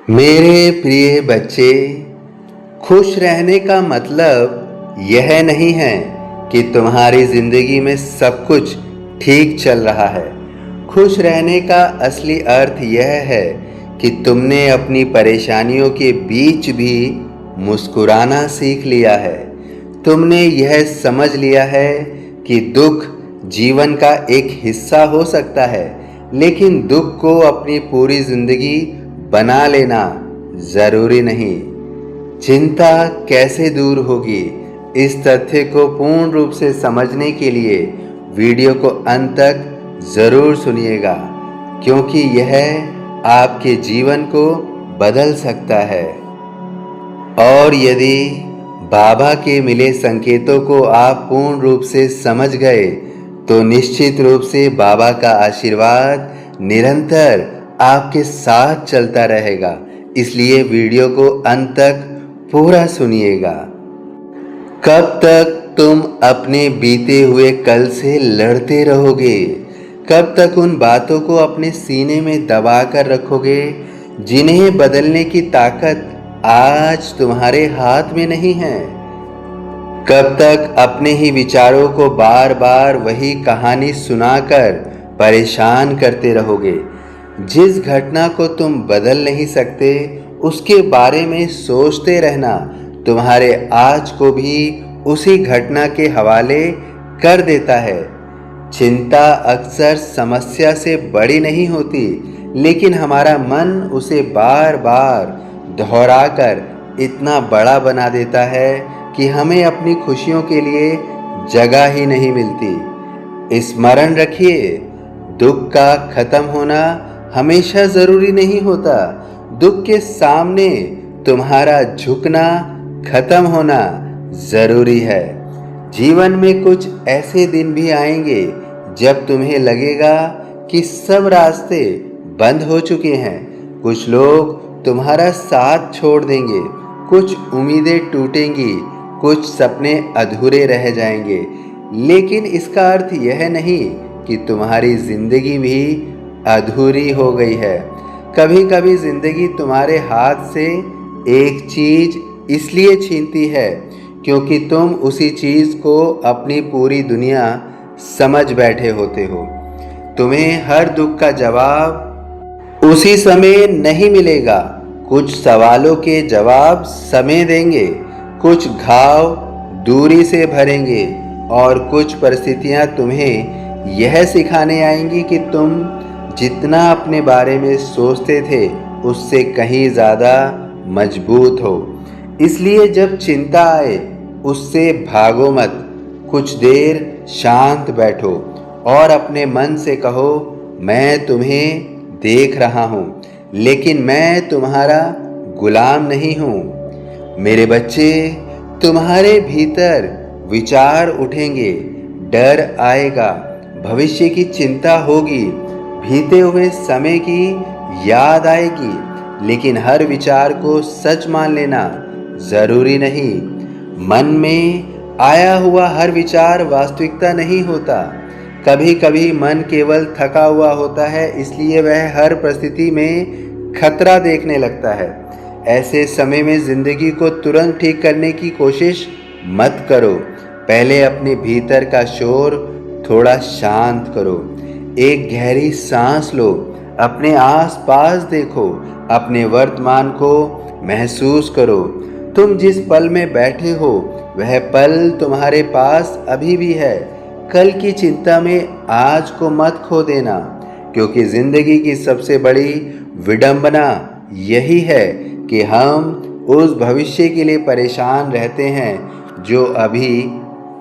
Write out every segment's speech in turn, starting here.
मेरे प्रिय बच्चे, खुश रहने का मतलब यह नहीं है कि तुम्हारी ज़िंदगी में सब कुछ ठीक चल रहा है। खुश रहने का असली अर्थ यह है कि तुमने अपनी परेशानियों के बीच भी मुस्कुराना सीख लिया है। तुमने यह समझ लिया है कि दुख जीवन का एक हिस्सा हो सकता है, लेकिन दुख को अपनी पूरी ज़िंदगी बना लेना ज़रूरी नहीं। चिंता कैसे दूर होगी, इस तथ्य को पूर्ण रूप से समझने के लिए वीडियो को अंत तक ज़रूर सुनिएगा, क्योंकि यह आपके जीवन को बदल सकता है। और यदि बाबा के मिले संकेतों को आप पूर्ण रूप से समझ गए, तो निश्चित रूप से बाबा का आशीर्वाद निरंतर आपके साथ चलता रहेगा। इसलिए वीडियो को अंत तक पूरा सुनिएगा। कब तक तुम अपने बीते हुए कल से लड़ते रहोगे? कब तक उन बातों को अपने सीने में दबा कर रखोगे जिन्हें बदलने की ताकत आज तुम्हारे हाथ में नहीं है? कब तक अपने ही विचारों को बार बार वही कहानी सुनाकर परेशान करते रहोगे? जिस घटना को तुम बदल नहीं सकते, उसके बारे में सोचते रहना तुम्हारे आज को भी उसी घटना के हवाले कर देता है। चिंता अक्सर समस्या से बड़ी नहीं होती, लेकिन हमारा मन उसे बार बार दोहराकर इतना बड़ा बना देता है कि हमें अपनी खुशियों के लिए जगह ही नहीं मिलती। स्मरण रखिए, दुख का खत्म होना हमेशा ज़रूरी नहीं होता। दुख के सामने तुम्हारा झुकना खत्म होना ज़रूरी है। जीवन में कुछ ऐसे दिन भी आएंगे जब तुम्हें लगेगा कि सब रास्ते बंद हो चुके हैं। कुछ लोग तुम्हारा साथ छोड़ देंगे, कुछ उम्मीदें टूटेंगी, कुछ सपने अधूरे रह जाएंगे। लेकिन इसका अर्थ यह नहीं कि तुम्हारी ज़िंदगी भी अधूरी हो गई है। कभी कभी ज़िंदगी तुम्हारे हाथ से एक चीज़ इसलिए छीनती है क्योंकि तुम उसी चीज़ को अपनी पूरी दुनिया समझ बैठे होते हो। तुम्हें हर दुख का जवाब उसी समय नहीं मिलेगा। कुछ सवालों के जवाब समय देंगे, कुछ घाव दूरी से भरेंगे, और कुछ परिस्थितियां तुम्हें यह सिखाने आएंगी कि तुम जितना अपने बारे में सोचते थे उससे कहीं ज़्यादा मजबूत हो। इसलिए जब चिंता आए उससे भागो मत। कुछ देर शांत बैठो और अपने मन से कहो, मैं तुम्हें देख रहा हूँ, लेकिन मैं तुम्हारा गुलाम नहीं हूँ। मेरे बच्चे, तुम्हारे भीतर विचार उठेंगे, डर आएगा, भविष्य की चिंता होगी, बीते हुए समय की याद आएगी, लेकिन हर विचार को सच मान लेना ज़रूरी नहीं। मन में आया हुआ हर विचार वास्तविकता नहीं होता। कभी कभी मन केवल थका हुआ होता है, इसलिए वह हर परिस्थिति में खतरा देखने लगता है। ऐसे समय में ज़िंदगी को तुरंत ठीक करने की कोशिश मत करो। पहले अपने भीतर का शोर थोड़ा शांत करो। एक गहरी सांस लो, अपने आसपास देखो, अपने वर्तमान को महसूस करो। तुम जिस पल में बैठे हो वह पल तुम्हारे पास अभी भी है। कल की चिंता में आज को मत खो देना, क्योंकि ज़िंदगी की सबसे बड़ी विडंबना यही है कि हम उस भविष्य के लिए परेशान रहते हैं जो अभी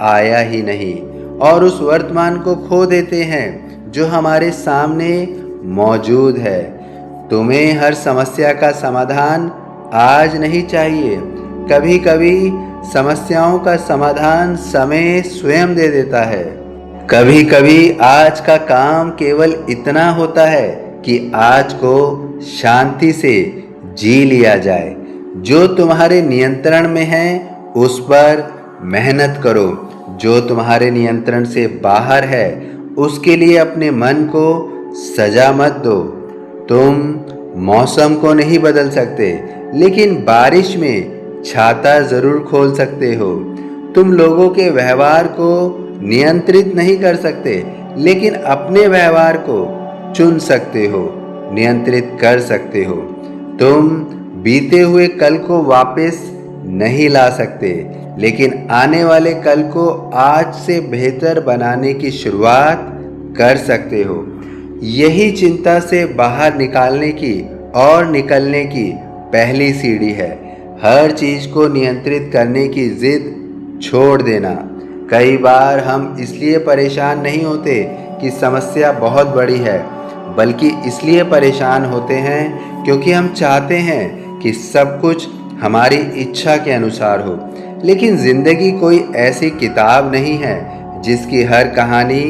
आया ही नहीं, और उस वर्तमान को खो देते हैं जो हमारे सामने मौजूद है। तुम्हें हर समस्या का समाधान आज नहीं चाहिए। कभी कभी समस्याओं का समाधान समय स्वयं दे देता है। कभी कभी आज का काम केवल इतना होता है कि आज को शांति से जी लिया जाए। जो तुम्हारे नियंत्रण में है उस पर मेहनत करो। जो तुम्हारे नियंत्रण से बाहर है उसके लिए अपने मन को सजा मत दो। तुम मौसम को नहीं बदल सकते, लेकिन बारिश में छाता जरूर खोल सकते हो। तुम लोगों के व्यवहार को नियंत्रित नहीं कर सकते, लेकिन अपने व्यवहार को चुन सकते हो, नियंत्रित कर सकते हो। तुम बीते हुए कल को वापस नहीं ला सकते, लेकिन आने वाले कल को आज से बेहतर बनाने की शुरुआत कर सकते हो। यही चिंता से बाहर निकालने की और निकलने की पहली सीढ़ी है। हर चीज को नियंत्रित करने की जिद छोड़ देना। कई बार हम इसलिए परेशान नहीं होते कि समस्या बहुत बड़ी है, बल्कि इसलिए परेशान होते हैं क्योंकि हम चाहते हैं कि सब कुछ हमारी इच्छा के अनुसार हो। लेकिन जिंदगी कोई ऐसी किताब नहीं है जिसकी हर कहानी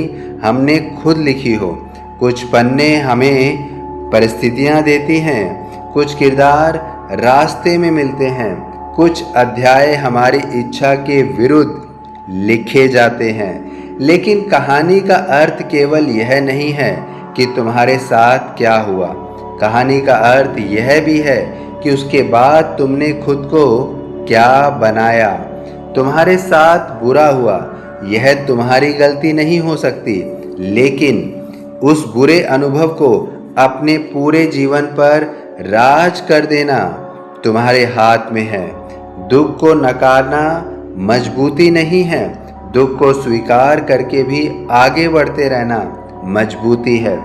हमने खुद लिखी हो। कुछ पन्ने हमें परिस्थितियां देती हैं, कुछ किरदार रास्ते में मिलते हैं, कुछ अध्याय हमारी इच्छा के विरुद्ध लिखे जाते हैं। लेकिन कहानी का अर्थ केवल यह नहीं है कि तुम्हारे साथ क्या हुआ। कहानी का अर्थ यह भी है कि उसके बाद तुमने खुद को क्या बनाया। तुम्हारे साथ बुरा हुआ, यह तुम्हारी गलती नहीं हो सकती, लेकिन उस बुरे अनुभव को अपने पूरे जीवन पर राज कर देना तुम्हारे हाथ में है। दुख को नकारना मजबूती नहीं है, दुख को स्वीकार करके भी आगे बढ़ते रहना मजबूती है।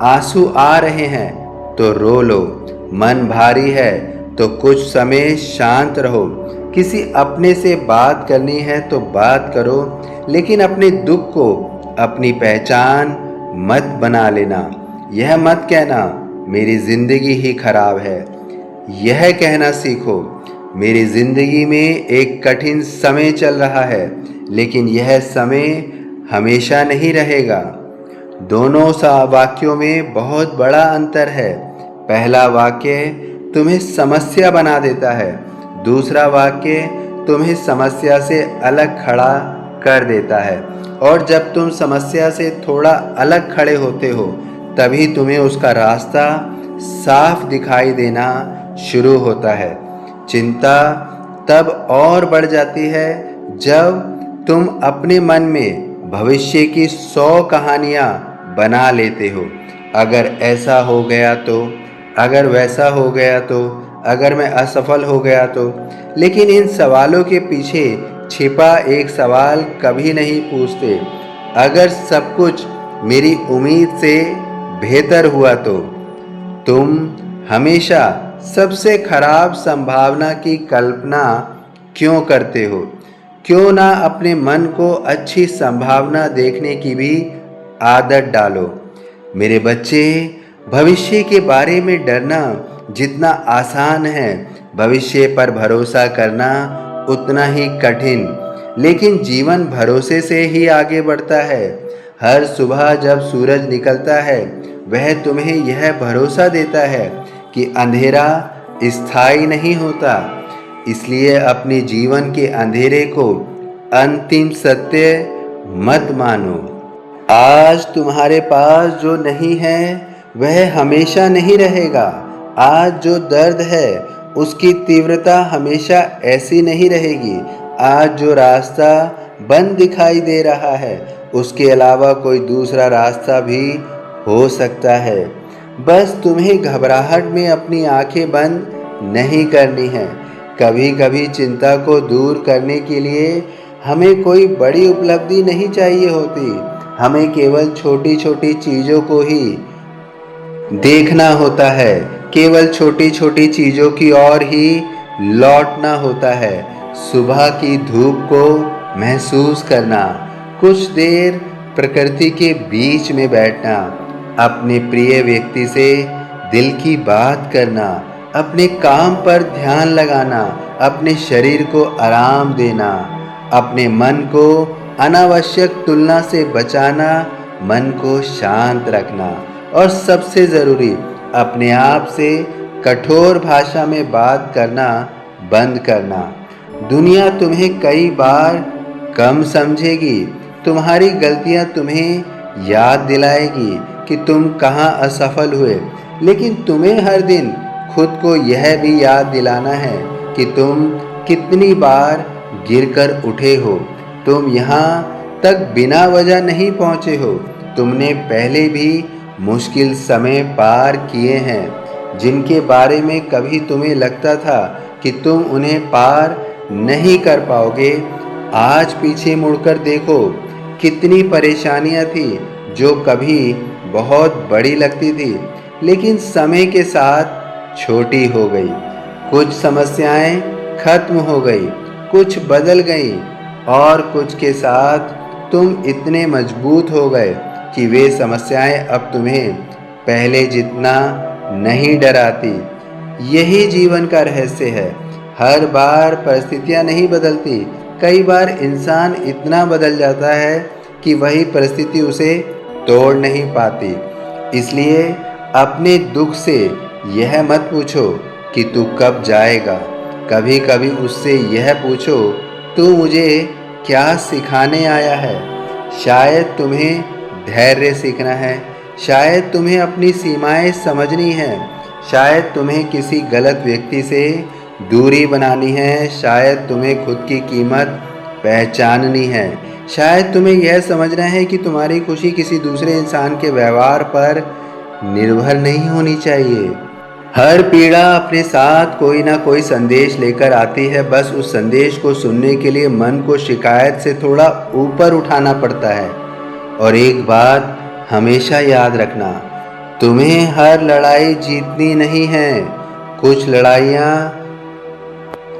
आंसू आ रहे हैं तो रो लो, मन भारी है तो कुछ समय शांत रहो। किसी अपने से बात करनी है तो बात करो, लेकिन अपने दुख को अपनी पहचान मत बना लेना। यह मत कहना मेरी जिंदगी ही खराब है। यह कहना सीखो मेरी जिंदगी में एक कठिन समय चल रहा है, लेकिन यह समय हमेशा नहीं रहेगा। दोनों वाक्यों में बहुत बड़ा अंतर है। पहला वाक्य तुम्हें समस्या बना देता है, दूसरा वाक्य तुम्हें समस्या से अलग खड़ा कर देता है। और जब तुम समस्या से थोड़ा अलग खड़े होते हो, तभी तुम्हें उसका रास्ता साफ दिखाई देना शुरू होता है। चिंता तब और बढ़ जाती है जब तुम अपने मन में भविष्य की 100 कहानियां बना लेते हो। अगर ऐसा हो गया तो, अगर वैसा हो गया तो, अगर मैं असफल हो गया तो। लेकिन इन सवालों के पीछे छिपा एक सवाल कभी नहीं पूछते, अगर सब कुछ मेरी उम्मीद से बेहतर हुआ तो। तुम हमेशा सबसे खराब संभावना की कल्पना क्यों करते हो? क्यों ना अपने मन को अच्छी संभावना देखने की भी आदत डालो। मेरे बच्चे, भविष्य के बारे में डरना जितना आसान है, भविष्य पर भरोसा करना उतना ही कठिन। लेकिन जीवन भरोसे से ही आगे बढ़ता है। हर सुबह जब सूरज निकलता है, वह तुम्हें यह भरोसा देता है कि अंधेरा स्थायी नहीं होता। इसलिए अपने जीवन के अंधेरे को अंतिम सत्य मत मानो। आज तुम्हारे पास जो नहीं है वह हमेशा नहीं रहेगा। आज जो दर्द है उसकी तीव्रता हमेशा ऐसी नहीं रहेगी। आज जो रास्ता बंद दिखाई दे रहा है, उसके अलावा कोई दूसरा रास्ता भी हो सकता है। बस तुम्हें घबराहट में अपनी आंखें बंद नहीं करनी है। कभी कभी चिंता को दूर करने के लिए हमें कोई बड़ी उपलब्धि नहीं चाहिए होती। हमें केवल छोटी छोटी चीज़ों को ही देखना होता है, केवल छोटी छोटी चीज़ों की ओर ही लौटना होता है। सुबह की धूप को महसूस करना, कुछ देर प्रकृति के बीच में बैठना, अपने प्रिय व्यक्ति से दिल की बात करना, अपने काम पर ध्यान लगाना, अपने शरीर को आराम देना, अपने मन को अनावश्यक तुलना से बचाना, मन को शांत रखना, और सबसे ज़रूरी अपने आप से कठोर भाषा में बात करना बंद करना। दुनिया तुम्हें कई बार कम समझेगी, तुम्हारी गलतियां तुम्हें याद दिलाएगी कि तुम कहाँ असफल हुए, लेकिन तुम्हें हर दिन खुद को यह भी याद दिलाना है कि तुम कितनी बार गिरकर उठे हो। तुम यहाँ तक बिना वजह नहीं पहुँचे हो। तुमने पहले भी मुश्किल समय पार किए हैं, जिनके बारे में कभी तुम्हें लगता था कि तुम उन्हें पार नहीं कर पाओगे। आज पीछे मुड़कर देखो, कितनी परेशानियां थी जो कभी बहुत बड़ी लगती थी, लेकिन समय के साथ छोटी हो गई। कुछ समस्याएं खत्म हो गई, कुछ बदल गई और कुछ के साथ तुम इतने मजबूत हो गए कि वे समस्याएं अब तुम्हें पहले जितना नहीं डराती। यही जीवन का रहस्य है। हर बार परिस्थितियां नहीं बदलती, कई बार इंसान इतना बदल जाता है कि वही परिस्थिति उसे तोड़ नहीं पाती। इसलिए अपने दुख से यह मत पूछो कि तू कब जाएगा। कभी कभी उससे यह पूछो, तू मुझे क्या सिखाने आया है। शायद तुम्हें धैर्य सीखना है, शायद तुम्हें अपनी सीमाएं समझनी है, शायद तुम्हें किसी गलत व्यक्ति से दूरी बनानी है, शायद तुम्हें खुद की कीमत पहचाननी है, शायद तुम्हें यह समझना है कि तुम्हारी खुशी किसी दूसरे इंसान के व्यवहार पर निर्भर नहीं होनी चाहिए। हर पीड़ा अपने साथ कोई ना कोई संदेश लेकर आती है। बस उस संदेश को सुनने के लिए मन को शिकायत से थोड़ा ऊपर उठाना पड़ता है। और एक बात हमेशा याद रखना, तुम्हें हर लड़ाई जीतनी नहीं है। कुछ लड़ाइयाँ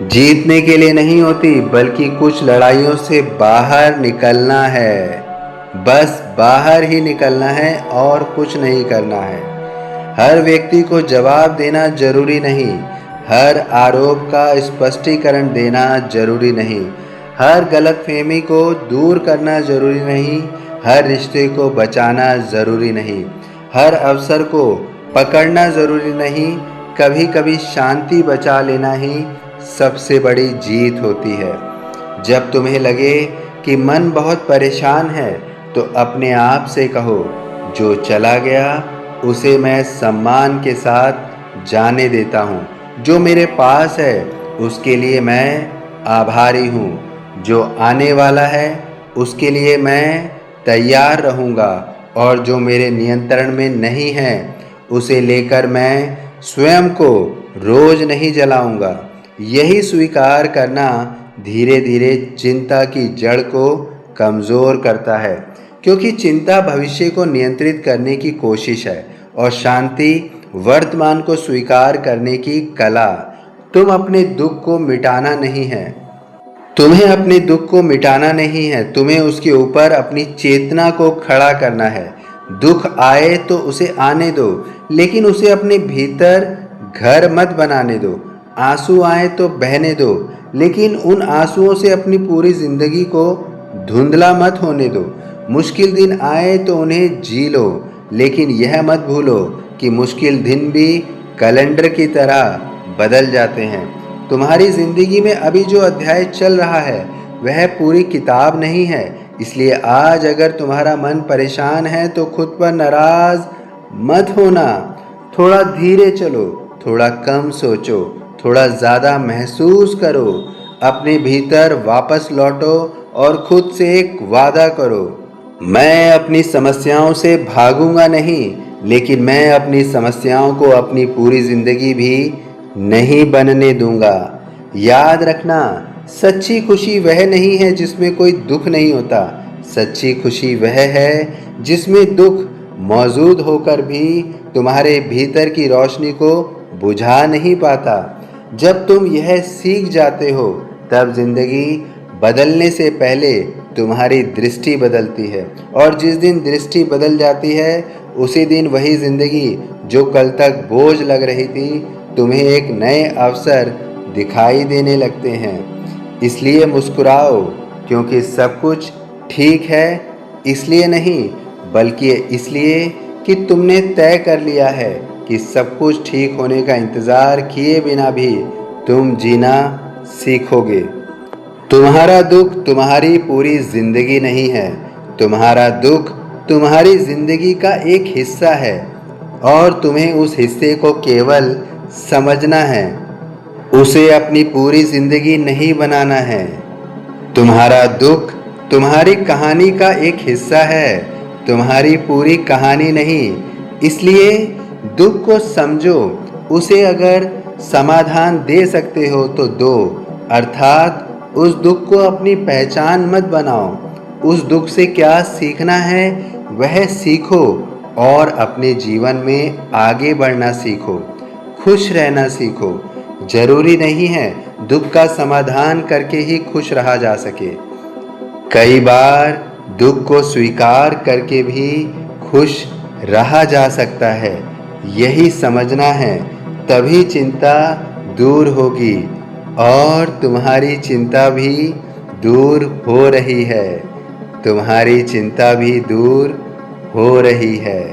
जीतने के लिए नहीं होती, बल्कि कुछ लड़ाइयों से बाहर निकलना है। बस बाहर ही निकलना है और कुछ नहीं करना है। हर व्यक्ति को जवाब देना जरूरी नहीं, हर आरोप का स्पष्टीकरण देना जरूरी नहीं, हर गलतफहमी को दूर करना जरूरी नहीं, हर रिश्ते को बचाना जरूरी नहीं, हर अवसर को पकड़ना जरूरी नहीं। कभी कभी शांति बचा लेना ही सबसे बड़ी जीत होती है। जब तुम्हें लगे कि मन बहुत परेशान है, तो अपने आप से कहो, जो चला गया उसे मैं सम्मान के साथ जाने देता हूँ। जो मेरे पास है उसके लिए मैं आभारी हूँ। जो आने वाला है उसके लिए मैं तैयार रहूँगा, और जो मेरे नियंत्रण में नहीं है उसे लेकर मैं स्वयं को रोज नहीं जलाऊँगा। यही स्वीकार करना धीरे धीरे चिंता की जड़ को कमज़ोर करता है, क्योंकि चिंता भविष्य को नियंत्रित करने की कोशिश है और शांति वर्तमान को स्वीकार करने की कला। तुम अपने दुख को मिटाना नहीं है, तुम्हें अपने दुख को मिटाना नहीं है, तुम्हें उसके ऊपर अपनी चेतना को खड़ा करना है। दुख आए तो उसे आने दो, लेकिन उसे अपने भीतर घर मत बनाने दो। आंसू आए तो बहने दो, लेकिन उन आंसुओं से अपनी पूरी जिंदगी को धुंधला मत होने दो। मुश्किल दिन आए तो उन्हें जी लो, लेकिन यह मत भूलो कि मुश्किल दिन भी कैलेंडर की तरह बदल जाते हैं। तुम्हारी ज़िंदगी में अभी जो अध्याय चल रहा है वह पूरी किताब नहीं है। इसलिए आज अगर तुम्हारा मन परेशान है तो खुद पर नाराज़ मत होना। थोड़ा धीरे चलो, थोड़ा कम सोचो, थोड़ा ज़्यादा महसूस करो। अपने भीतर वापस लौटो और खुद से एक वादा करो, मैं अपनी समस्याओं से भागूंगा नहीं, लेकिन मैं अपनी समस्याओं को अपनी पूरी ज़िंदगी भी नहीं बनने दूंगा। याद रखना, सच्ची खुशी वह नहीं है जिसमें कोई दुख नहीं होता। सच्ची खुशी वह है जिसमें दुख मौजूद होकर भी तुम्हारे भीतर की रोशनी को बुझा नहीं पाता। जब तुम यह सीख जाते हो, तब जिंदगी बदलने से पहले तुम्हारी दृष्टि बदलती है, और जिस दिन दृष्टि बदल जाती है उसी दिन वही जिंदगी जो कल तक बोझ लग रही थी तुम्हें एक नए अवसर दिखाई देने लगते हैं। इसलिए मुस्कुराओ, क्योंकि सब कुछ ठीक है इसलिए नहीं, बल्कि इसलिए कि तुमने तय कर लिया है कि सब कुछ ठीक होने का इंतज़ार किए बिना भी तुम जीना सीखोगे। तुम्हारा दुख तुम्हारी पूरी ज़िंदगी नहीं है, तुम्हारा दुख तुम्हारी ज़िंदगी का एक हिस्सा है। और तुम्हें उस हिस्से को केवल समझना है, उसे अपनी पूरी जिंदगी नहीं बनाना है। तुम्हारा दुख तुम्हारी कहानी का एक हिस्सा है, तुम्हारी पूरी कहानी नहीं। इसलिए दुख को समझो, उसे अगर समाधान दे सकते हो तो दो, अर्थात उस दुख को अपनी पहचान मत बनाओ। उस दुख से क्या सीखना है वह सीखो और अपने जीवन में आगे बढ़ना सीखो, खुश रहना सीखो। जरूरी नहीं है दुख का समाधान करके ही खुश रहा जा सके। कई बार दुख को स्वीकार करके भी खुश रहा जा सकता है। यही समझना है, तभी चिंता दूर होगी और तुम्हारी चिंता भी दूर हो रही है। तुम्हारी चिंता भी दूर हो रही है।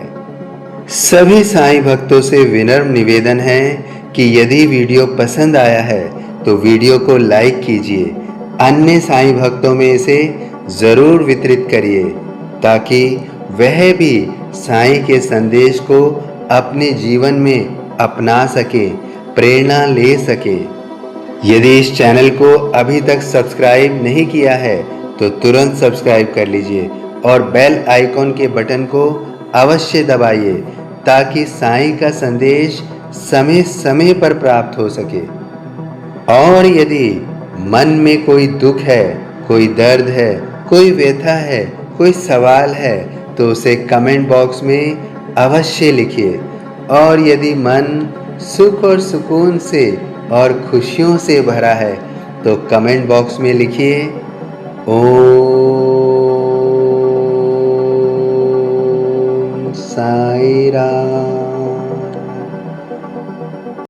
सभी साईं भक्तों से विनम्र निवेदन है कि यदि वीडियो पसंद आया है तो वीडियो को लाइक कीजिए, अन्य साईं भक्तों में इसे ज़रूर वितरित करिए ताकि वह भी साईं के संदेश को अपने जीवन में अपना सके, प्रेरणा ले सके। यदि इस चैनल को अभी तक सब्सक्राइब नहीं किया है तो तुरंत सब्सक्राइब कर लीजिए और बेल आइकॉन के बटन को अवश्य दबाइए ताकि साईं का संदेश समय समय पर प्राप्त हो सके। और यदि मन में कोई दुख है, कोई दर्द है, कोई व्यथा है, कोई सवाल है तो उसे कमेंट बॉक्स में अवश्य लिखिए। और यदि मन सुख और सुकून से और खुशियों से भरा है तो कमेंट बॉक्स में लिखिए ओम